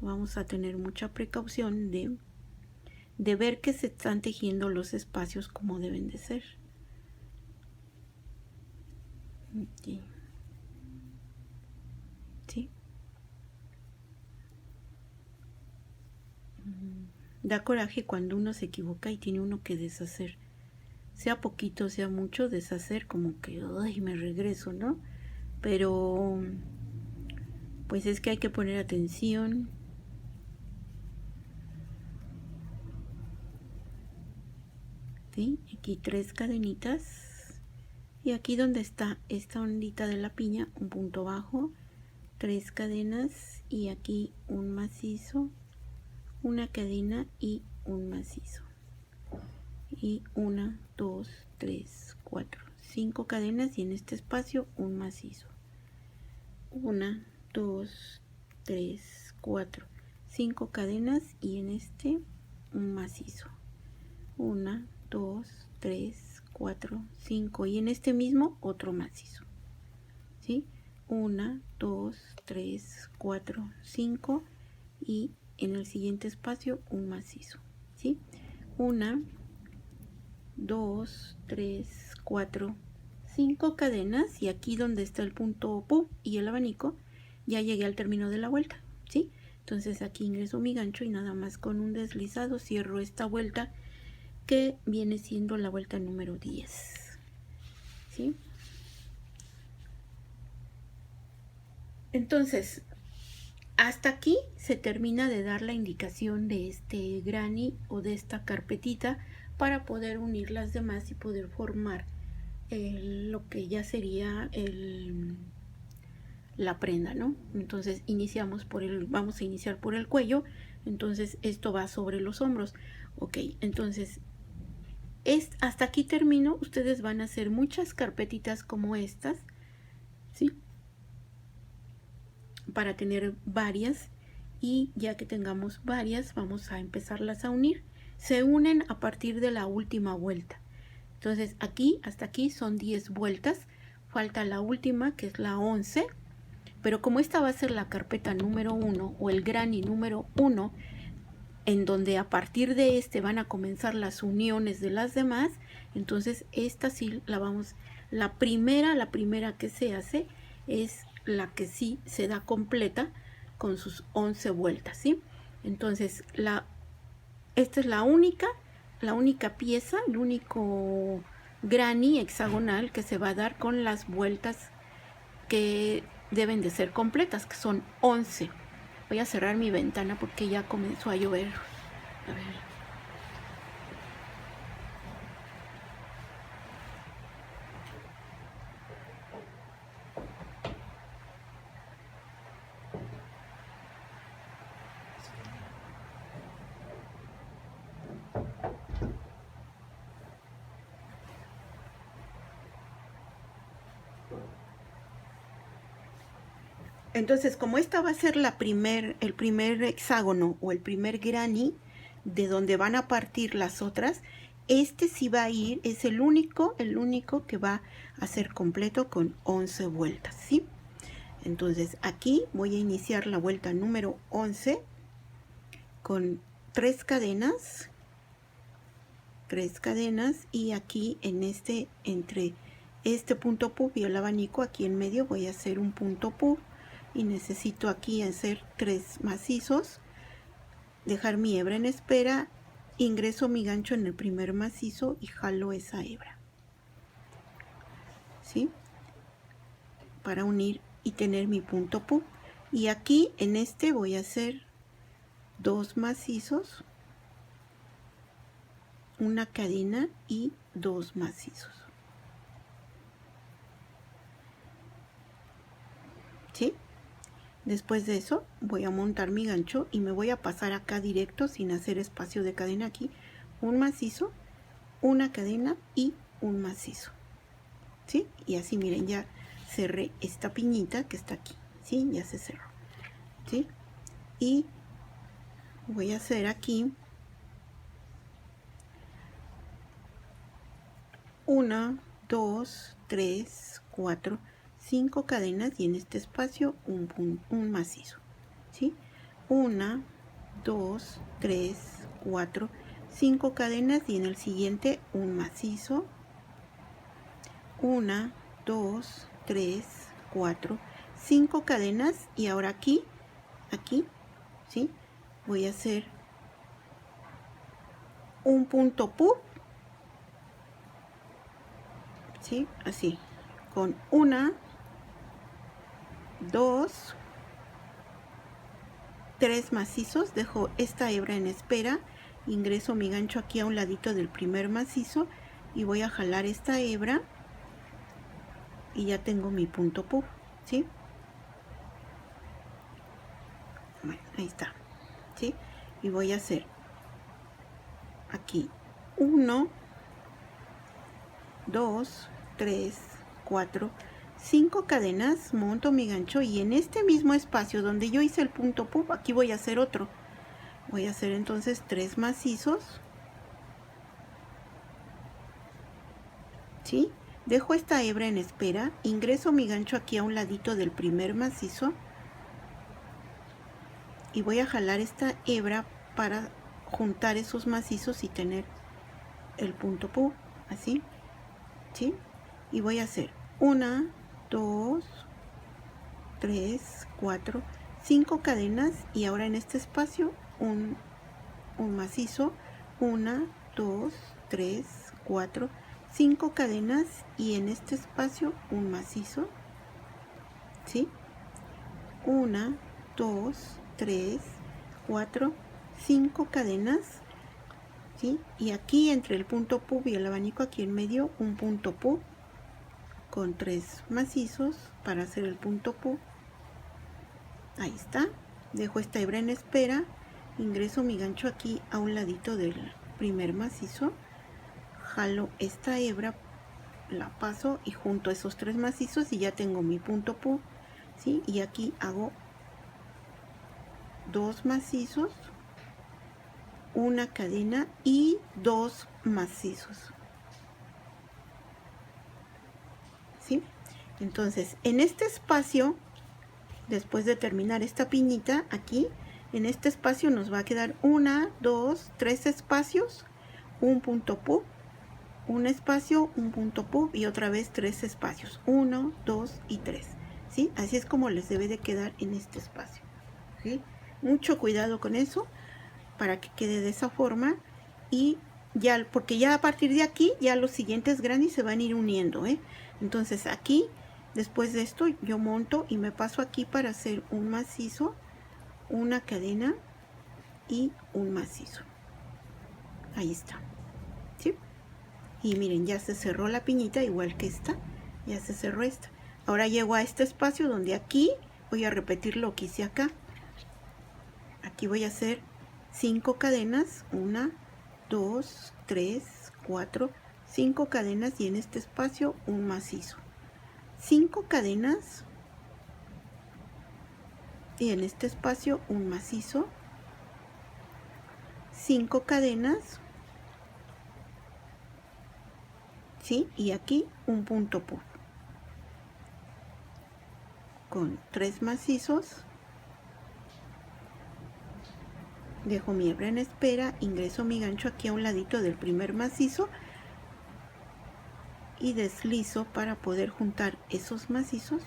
vamos a tener mucha precaución de ver que se están tejiendo los espacios como deben de ser. Sí. ¿Sí? Da coraje cuando uno se equivoca y tiene uno que deshacer, sea poquito, sea mucho, deshacer como que, ay, me regreso, ¿no? Pero pues es que hay que poner atención. ¿Sí? Aquí 3 cadenitas y aquí donde está esta ondita de la piña un punto bajo, 3 cadenas y aquí un macizo, una cadena y un macizo, y 1, 2, 3, 4, 5 cadenas y en este espacio un macizo, 1, 2, 3, 4, 5 cadenas y en este un macizo, 1, 2, 3, 4, 5 y en este mismo otro macizo, ¿sí? 1, 2, 3, 4, 5 y en el siguiente espacio un macizo, ¿sí? 1, 2, 3, 4, 5 cadenas y aquí donde está el punto PUB y el abanico ya llegué al término de la vuelta, ¿sí? Entonces aquí ingreso mi gancho y nada más con un deslizado cierro esta vuelta que viene siendo la vuelta número 10, ¿sí? Entonces, hasta aquí se termina de dar la indicación de este granny o de esta carpetita para poder unir las demás y poder formar lo que ya sería la prenda, ¿no? Entonces vamos a iniciar por el cuello, entonces esto va sobre los hombros. Ok, entonces hasta aquí termino. Ustedes van a hacer muchas carpetitas como estas, ¿sí? Para tener varias, y ya que tengamos varias vamos a empezarlas a unir. Se unen a partir de la última vuelta. Entonces aquí hasta aquí son 10 vueltas, falta la última que es la 11, pero como esta va a ser la carpeta número 1 o el granny número 1, en donde a partir de este van a comenzar las uniones de las demás, entonces esta sí la primera que se hace es la que sí se da completa con sus 11 vueltas, ¿sí? Entonces esta es la única pieza, el único granny hexagonal que se va a dar con las vueltas que deben de ser completas, que son 11. Voy a cerrar mi ventana porque ya comenzó a llover. A ver. Entonces, como esta va a ser el primer hexágono o el primer granny de donde van a partir las otras, este sí va a ir, es el único que va a ser completo con 11 vueltas, ¿sí? Entonces aquí voy a iniciar la vuelta número 11 con 3 cadenas y aquí entre este punto PUB y el abanico, aquí en medio voy a hacer un punto PUB y necesito aquí hacer 3 macizos, dejar mi hebra en espera, ingreso mi gancho en el primer macizo y jalo esa hebra, ¿sí? Para unir y tener mi punto PUB. Y aquí en este voy a hacer 2 macizos, una cadena y 2 macizos, ¿sí? Después de eso voy a montar mi gancho y me voy a pasar acá directo sin hacer espacio de cadena aquí, un macizo, una cadena y un macizo, ¿sí? Y así miren, ya cerré esta piñita que está aquí, ¿sí? Ya se cerró, ¿sí? Y voy a hacer aquí 1, 2, 3, 4, 5 cadenas y en este espacio un macizo, ¿sí? 1, 2, 3, 4, 5 cadenas y en el siguiente un macizo, 1, 2, 3, 4, 5 cadenas y ahora aquí, ¿sí? Voy a hacer un punto PUB, ¿sí? Así, con 1, 2, 3 macizos, dejo esta hebra en espera, ingreso mi gancho aquí a un ladito del primer macizo y voy a jalar esta hebra y ya tengo mi punto PUB, ¿sí? Bueno, ahí está, ¿sí? Y voy a hacer aquí 1, 2, 3, 4, 5 cadenas, monto mi gancho y en este mismo espacio donde yo hice el punto pup, aquí voy a hacer otro. Voy a hacer entonces 3 macizos, ¿sí? Dejo esta hebra en espera, ingreso mi gancho aquí a un ladito del primer macizo y voy a jalar esta hebra para juntar esos macizos y tener el punto pup, así, ¿sí? Y voy a hacer 1, 2, 3, 4, 5 cadenas y ahora en este espacio un macizo, 1, 2, 3, 4, 5 cadenas y en este espacio un macizo, ¿sí? 1, 2, 3, 4, 5 cadenas, ¿sí? Y aquí entre el punto pup y el abanico aquí en medio un punto pup con 3 macizos para hacer el punto pup. Ahí está. Dejo esta hebra en espera, ingreso mi gancho aquí a un ladito del primer macizo, jalo esta hebra, la paso y junto esos 3 macizos y ya tengo mi punto pup, ¿sí? Y aquí hago 2 macizos, una cadena y 2 macizos, ¿sí? Entonces en este espacio, después de terminar esta piñita aquí, en este espacio nos va a quedar 1, 2, 3 espacios, un punto pup, un espacio, un punto pup y otra vez 3 espacios, 1, 2 y 3, ¿sí? Así es como les debe de quedar en este espacio, ¿sí? Mucho cuidado con eso para que quede de esa forma y ya, porque ya a partir de aquí ya los siguientes granny se van a ir uniendo, ¿eh? Entonces aquí, después de esto, yo monto y me paso aquí para hacer un macizo, una cadena y un macizo. Ahí está, ¿sí? Y miren, ya se cerró la piñita igual que esta, ya se cerró esta. Ahora llego a este espacio donde aquí voy a repetir lo que hice acá. Aquí voy a hacer 5 cadenas, 1, 2, 3, 4, 5 cadenas y en este espacio un macizo. 5 cadenas y en este espacio un macizo. 5 cadenas, ¿sí? Y aquí un punto pup con 3 macizos. Dejo mi hebra en espera, ingreso mi gancho aquí a un ladito del primer macizo y deslizo para poder juntar esos macizos.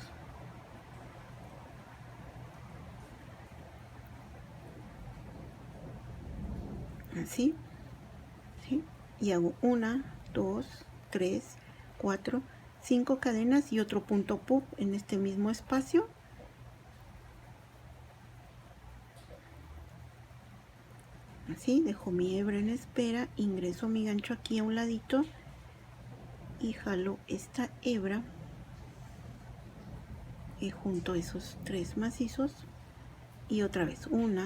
Así, ¿sí? Y hago 1, 2, 3, 4, 5 cadenas y otro punto pup en este mismo espacio. Así, dejo mi hebra en espera, ingreso mi gancho aquí a un ladito y jalo esta hebra y junto esos 3 macizos y otra vez 1,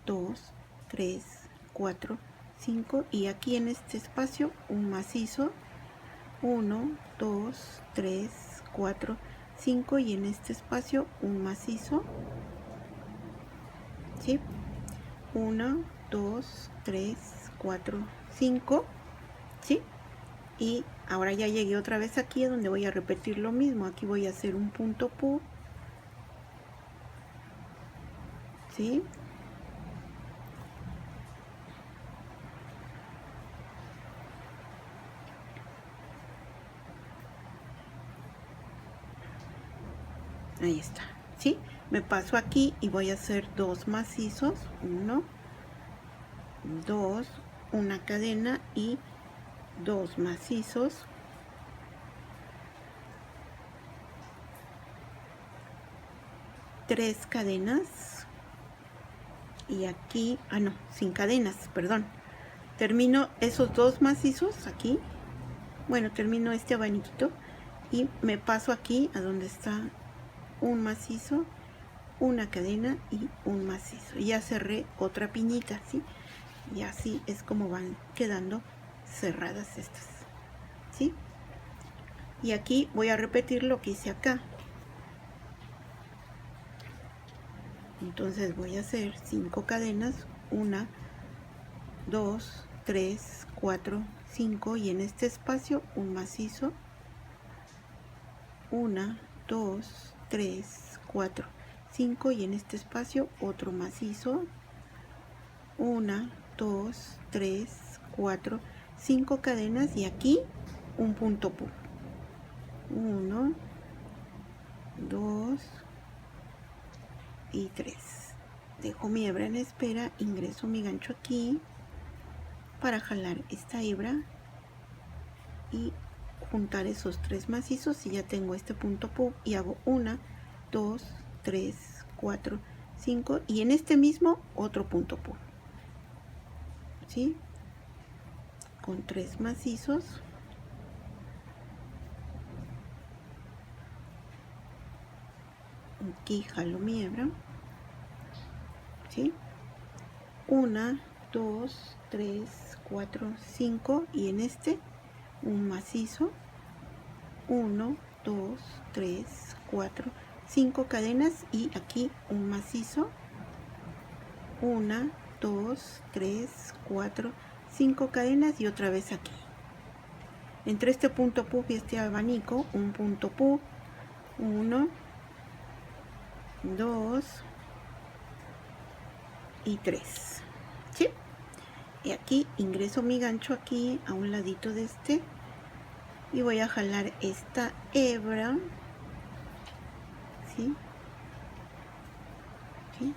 2, 3, 4, 5 y aquí en este espacio un macizo, 1, 2, 3, 4, 5 y en este espacio un macizo, ¿sí? 1, 2, 3, 4, 5, ¿sí? Y ahora ya llegué otra vez aquí donde voy a repetir lo mismo. Aquí voy a hacer un punto pup, ¿sí? Ahí está, ¿sí? Me paso aquí y voy a hacer 2 macizos, 1, 2, una cadena y 2 macizos, tres cadenas y aquí, no, sin cadenas, perdón, termino esos 2 macizos aquí, bueno, termino este abaniquito y me paso aquí a donde está un macizo una cadena y un macizo. Ya cerré otra piñita, ¿sí? Y así es como van quedando cerradas estas, ¿sí? Y aquí voy a repetir lo que hice acá. Entonces voy a hacer 5 cadenas, 1, 2, 3, 4, 5 y en este espacio un macizo, 1, 2, 3, 4, 5 y en este espacio otro macizo, 1, 2, 3, 4, 5 cadenas y aquí un punto puff, 1, 2 y 3. Dejo mi hebra en espera, ingreso mi gancho aquí para jalar esta hebra y juntar esos 3 macizos y ya tengo este punto puff y hago 1, 2, 3, 4, 5 y en este mismo otro punto puff, ¿sí? Con 3 macizos. Aquí jalo mi hebra, ¿sí? 1, 2, 3, 4, 5 y en este un macizo, 1, 2, 3, 4, 5 cadenas y aquí un macizo, 1, 2, 3, 4, 5 cadenas y otra vez aquí. Entre este punto puff y este abanico, un punto puff, 1, 2 y 3, ¿sí? Y aquí ingreso mi gancho aquí a un ladito de este y voy a jalar esta hebra, ¿sí? ¿Sí?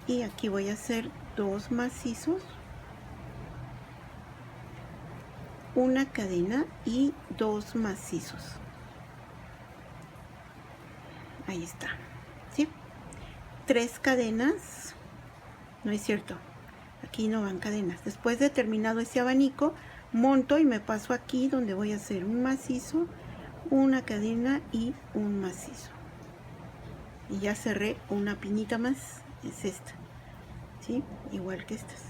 Y aquí voy a hacer 2 macizos, una cadena y 2 macizos. Ahí está, ¿sí? 3 cadenas, no es cierto, aquí no van cadenas. Después de terminado ese abanico, monto y me paso aquí donde voy a hacer un macizo, una cadena y un macizo. Y ya cerré una piñita más, es esta, ¿sí? Igual que estas.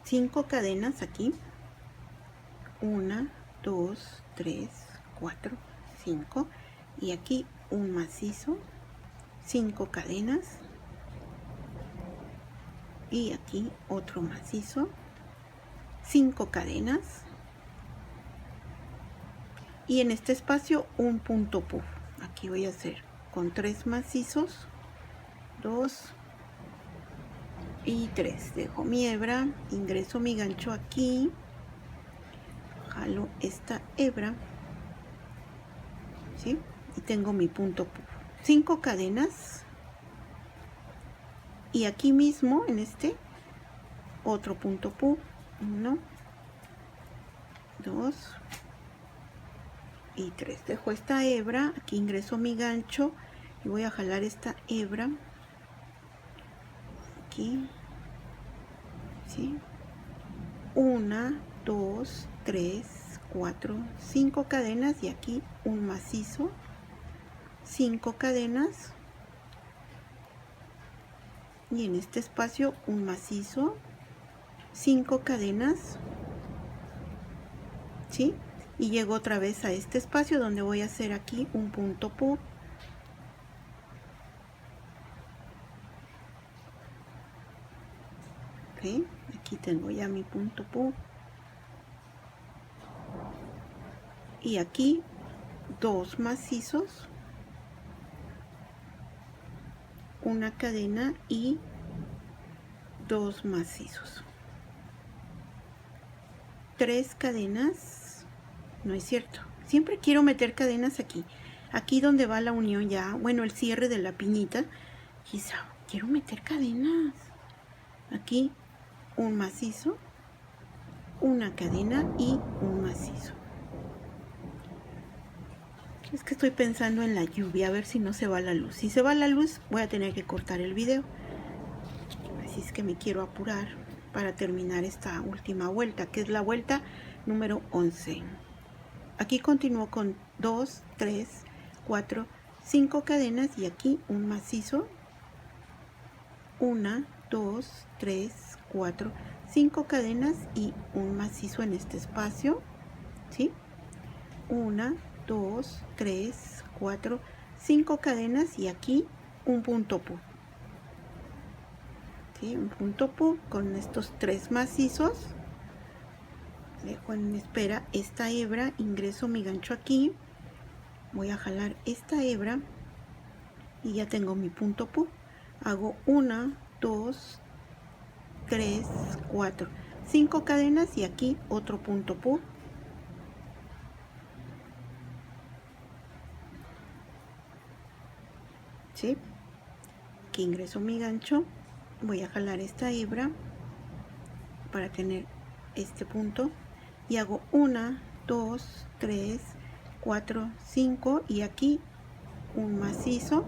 Cinco cadenas aquí, 1, 2, 3, 4, 5 y aquí un macizo, 5 cadenas y aquí otro macizo, 5 cadenas y en este espacio un punto puff. Aquí voy a hacer con 3 macizos, 2 y 3. Dejo mi hebra, ingreso mi gancho aquí, jalo esta hebra, ¿sí? Y tengo mi punto puff. 5 cadenas y aquí mismo en este otro punto puff, 1, 2 y 3. Dejo esta hebra, aquí ingreso mi gancho y voy a jalar esta hebra aquí, ¿sí? 1, 2, 3, 4, 5 cadenas y aquí un macizo, 5 cadenas y en este espacio un macizo, 5 cadenas, ¿sí? Y llego otra vez a este espacio donde voy a hacer aquí un punto puff, ¿ok? Aquí tengo ya mi punto puff y aquí 2 macizos, una cadena y 2 macizos, 3 cadenas, no es cierto, siempre quiero meter cadenas aquí donde va la unión ya, bueno, el cierre de la piñita, quizá quiero meter cadenas, aquí un macizo, una cadena y un macizo. Es que estoy pensando en la lluvia, a ver si no se va la luz. Si se va la luz, voy a tener que cortar el video. Así es que me quiero apurar para terminar esta última vuelta, que es la vuelta número 11. Aquí continúo con 2, 3, 4, 5 cadenas y aquí un macizo. 1, 2, 3, 4, 5 cadenas y un macizo en este espacio, ¿sí? 1, 2, 3, 4, 5 cadenas y aquí un punto pu, ¿sí? Un punto pu con estos 3 macizos. Dejo en espera esta hebra, ingreso mi gancho aquí, voy a jalar esta hebra y ya tengo mi punto pu. Hago 1, 2, 3, 4, 5 cadenas y aquí otro punto pu. ¿Sí? Aquí ingreso mi gancho, voy a jalar esta hebra para tener este punto y hago 1, 2, 3, 4, 5 y aquí un macizo.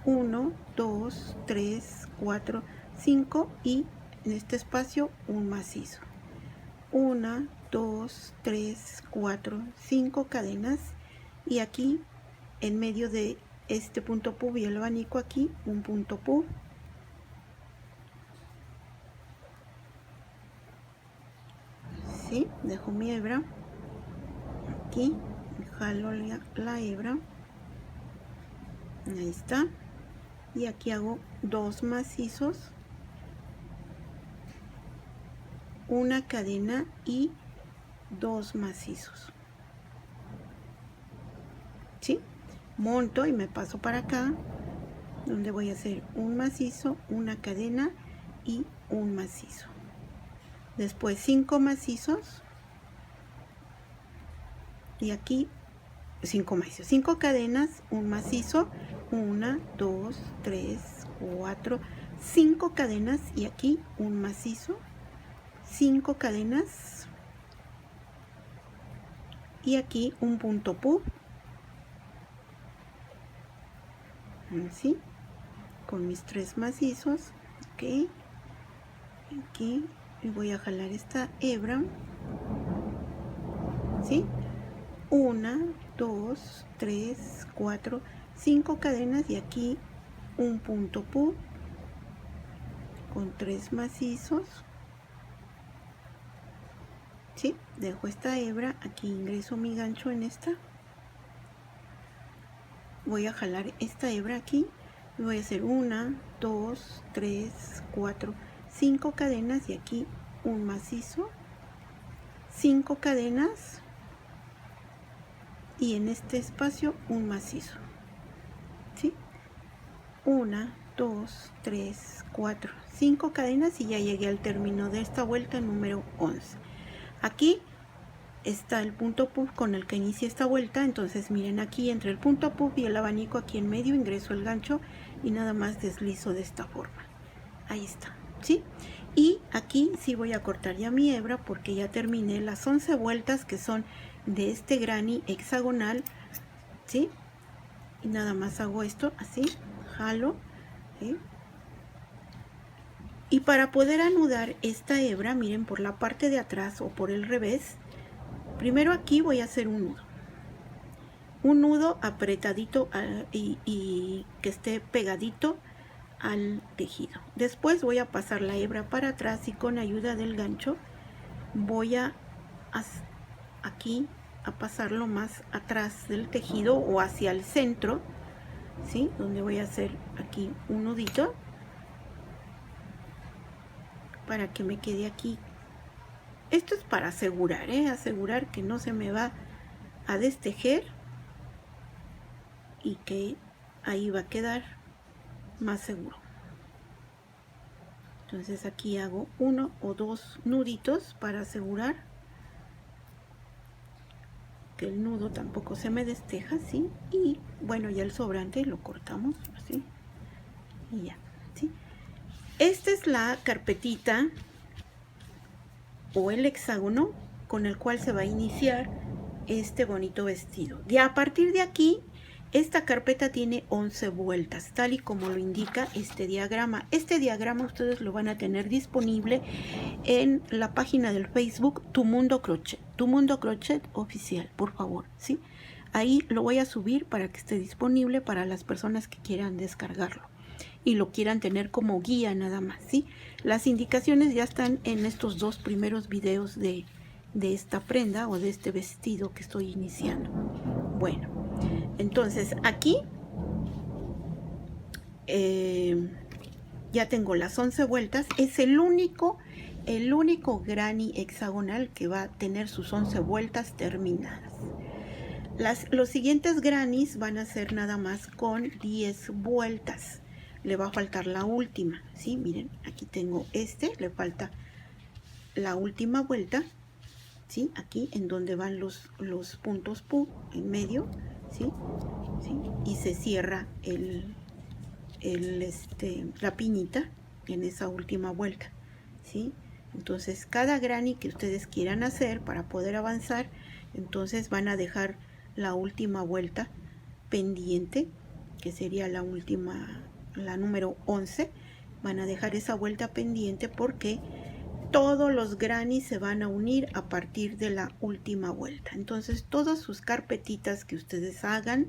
1, 2, 3, 4, 5 y en este espacio un macizo. 1, 2, 3, 4, 5 cadenas y aquí en medio de este punto pu y el abanico aquí un punto pu. ¿Sí? Dejo mi hebra aquí, jalo la hebra, ahí está, y aquí hago 2 macizos, una cadena y 2 macizos. ¿Sí? Monto y me paso para acá donde voy a hacer un macizo, una cadena y un macizo. Después 5 macizos y aquí 5 macizos, 5 cadenas, un macizo, 1, 2, 3, 4, 5 cadenas y aquí un macizo, 5 cadenas y aquí un punto pu, así, con mis 3 macizos, ok, aquí voy a jalar esta hebra, ¿sí? 1, 2, 3, 4, 5 cadenas y aquí un punto pu con 3 macizos, ¿sí? Dejo esta hebra, aquí ingreso mi gancho en esta, voy a jalar esta hebra aquí y voy a hacer 1, 2, 3, 4, 5 cadenas y aquí un macizo, 5 cadenas y en este espacio un macizo, ¿sí? 1, 2, 3, 4, 5 cadenas y ya llegué al término de esta vuelta número 11. Aquí está el punto puff con el que inicié esta vuelta, entonces miren aquí entre el punto puff y el abanico aquí en medio ingreso el gancho y nada más deslizo de esta forma. Ahí está, ¿sí? Y aquí sí voy a cortar ya mi hebra porque ya terminé las 11 vueltas que son de este granny hexagonal, ¿sí? Y nada más hago esto así, jalo, ¿sí? Y para poder anudar esta hebra, miren, por la parte de atrás o por el revés, primero aquí voy a hacer un nudo apretadito y que esté pegadito al tejido. Después voy a pasar la hebra para atrás y con ayuda del gancho voy a aquí a pasarlo más atrás del tejido o hacia el centro, ¿sí? Donde voy a hacer aquí un nudito para que me quede aquí. Esto es para asegurar, asegurar que no se me va a destejer y que ahí va a quedar más seguro. Entonces aquí hago 1 o 2 nuditos para asegurar que el nudo tampoco se me desteja, ¿sí? Y bueno, ya el sobrante lo cortamos así y ya, ¿sí? Esta es la carpetita o el hexágono con el cual se va a iniciar este bonito vestido. Ya a partir de aquí Esta carpeta tiene 11 vueltas, tal y como lo indica este diagrama. Este diagrama ustedes lo van a tener disponible en la página del Facebook Tu Mundo Crochet oficial, por favor, ¿sí? Ahí lo voy a subir para que esté disponible para las personas que quieran descargarlo y lo quieran tener como guía nada más, ¿sí? Las indicaciones ya están en estos 2 primeros videos de esta prenda o de este vestido que estoy iniciando. Bueno, entonces aquí ya tengo las 11 vueltas. Es el único granny hexagonal que va a tener sus 11 vueltas terminadas. Los siguientes grannies van a ser nada más con 10 vueltas. Le va a faltar la última, ¿sí? Miren, aquí tengo le falta la última vuelta, ¿sí? Aquí en donde van los puntos pu en medio, ¿sí? ¿Sí? Y se cierra la piñita en esa última vuelta, ¿sí? Entonces cada granny que ustedes quieran hacer para poder avanzar, entonces van a dejar la última vuelta pendiente, que sería la última, la número 11. Van a dejar esa vuelta pendiente porque todos los grannies se van a unir a partir de la última vuelta. Entonces todas sus carpetitas que ustedes hagan,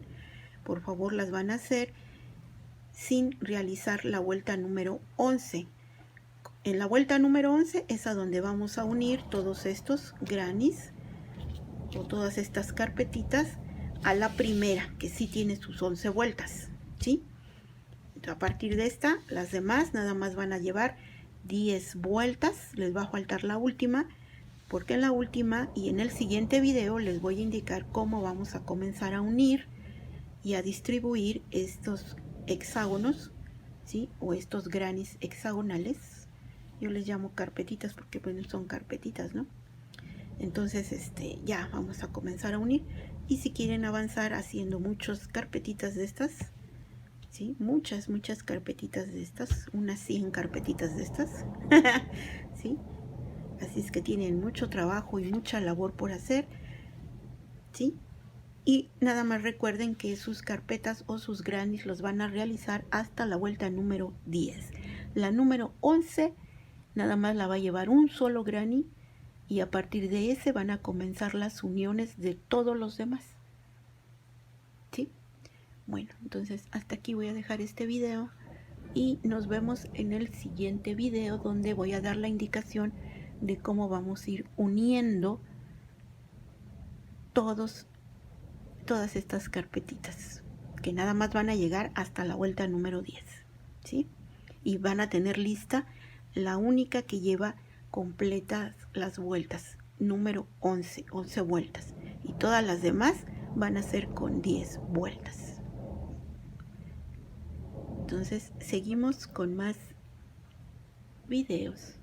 por favor las van a hacer sin realizar la vuelta número 11. En la vuelta número 11 es a donde vamos a unir todos estos grannies o todas estas carpetitas a la primera, que sí tiene sus 11 vueltas, ¿sí? A partir de esta, las demás nada más van a llevar 10 vueltas. Les va a faltar la última, porque en la última y en el siguiente video les voy a indicar cómo vamos a comenzar a unir y a distribuir estos hexágonos, ¿sí? O estos grannies hexagonales. Yo les llamo carpetitas porque pues son carpetitas, ¿no? Entonces ya vamos a comenzar a unir. Y si quieren avanzar haciendo muchas carpetitas de estas, ¿sí? Muchas carpetitas de estas, unas 100 carpetitas de estas, ¿sí? Así es que tienen mucho trabajo y mucha labor por hacer, ¿sí? Y nada más recuerden que sus carpetas o sus grannies los van a realizar hasta la vuelta número 10. La número 11 nada más la va a llevar un solo granny y a partir de ese van a comenzar las uniones de todos los demás, ¿sí? Bueno, entonces hasta aquí voy a dejar este video y nos vemos en el siguiente video, donde voy a dar la indicación de cómo vamos a ir uniendo todas estas carpetitas, que nada más van a llegar hasta la vuelta número 10, ¿sí? Y van a tener lista la única que lleva completas las vueltas, número 11 vueltas, y todas las demás van a ser con 10 vueltas. Entonces seguimos con más videos.